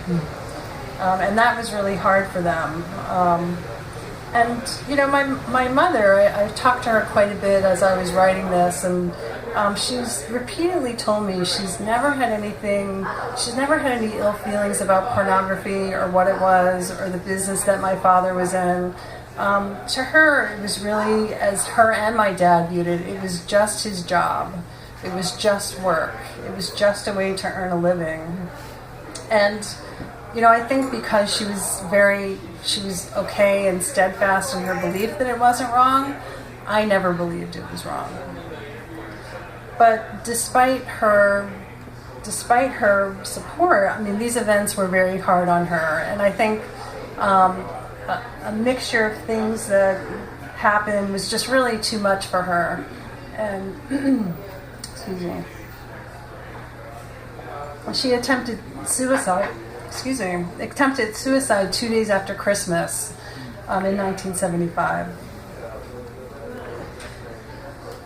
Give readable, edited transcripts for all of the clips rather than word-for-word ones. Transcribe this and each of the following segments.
And that was really hard for them. And my mother, I talked to her quite a bit as I was writing this, and she's repeatedly told me she's never had any ill feelings about pornography or what it was or the business that my father was in. To her, it was really, as her and my dad viewed it, it was just his job. It was just work. It was just a way to earn a living. And I think because she was okay and steadfast in her belief that it wasn't wrong, I never believed it was wrong. But despite her support, these events were very hard on her, and I think a mixture of things that happened was just really too much for her. And excuse me. She attempted suicide 2 days after Christmas in 1975.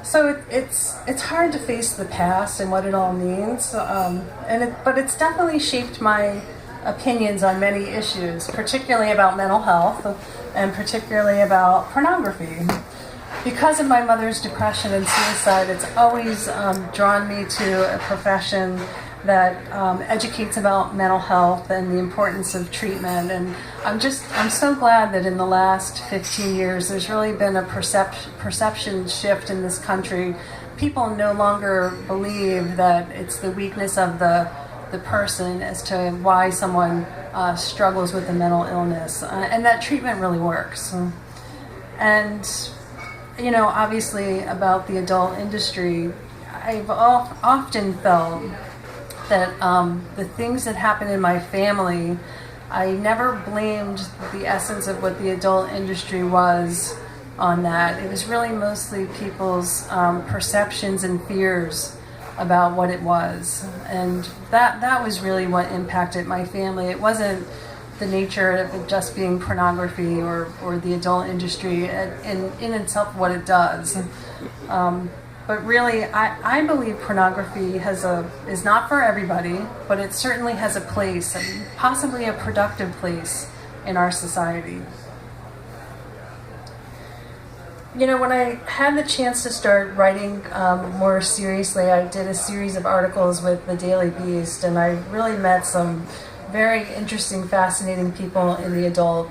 So it's hard to face the past and what it all means, but it's definitely shaped my opinions on many issues, particularly about mental health and particularly about pornography. Because of my mother's depression and suicide, it's always drawn me to a profession that educates about mental health and the importance of treatment. And I'm so glad that in the last 15 years there's really been a perception shift in this country. People no longer believe that it's the weakness of the person as to why someone struggles with a mental illness, and that treatment really works. And obviously about the adult industry, I've often felt that the things that happened in my family, I never blamed the essence of what the adult industry was on that. It was really mostly people's perceptions and fears about what it was. And that was really what impacted my family. It wasn't the nature of it just being pornography or the adult industry in itself what it does. But really, I believe pornography is not for everybody, but it certainly has a place, and possibly a productive place in our society. When I had the chance to start writing more seriously, I did a series of articles with the Daily Beast, and I really met some very interesting, fascinating people in the adult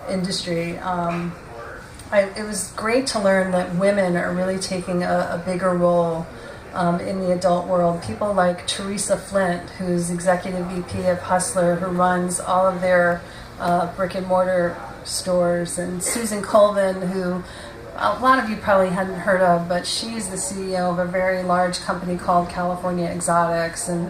industry. It was great to learn that women are really taking a bigger role in the adult world. People like Teresa Flint, who's executive VP of Hustler, who runs all of their brick and mortar stores, and Susan Colvin, who a lot of you probably hadn't heard of, but she's the CEO of a very large company called California Exotics. And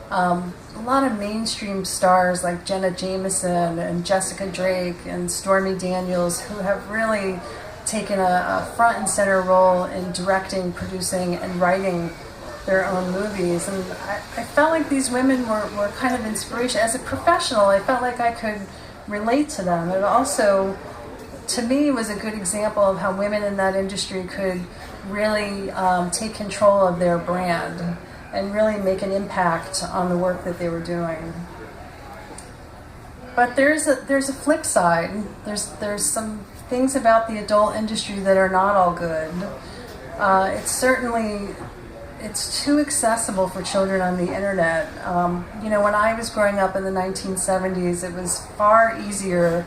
a lot of mainstream stars like Jenna Jameson and Jessica Drake and Stormy Daniels, who have really taken a front and center role in directing, producing, and writing their own movies. And I felt like these women were kind of inspiration. As a professional, I felt like I could relate to them. It also, to me, was a good example of how women in that industry could really take control of their brand and really make an impact on the work that they were doing. But there's a flip side. There's some things about the adult industry that are not all good. It's too accessible for children on the internet. When I was growing up in the 1970s, it was far easier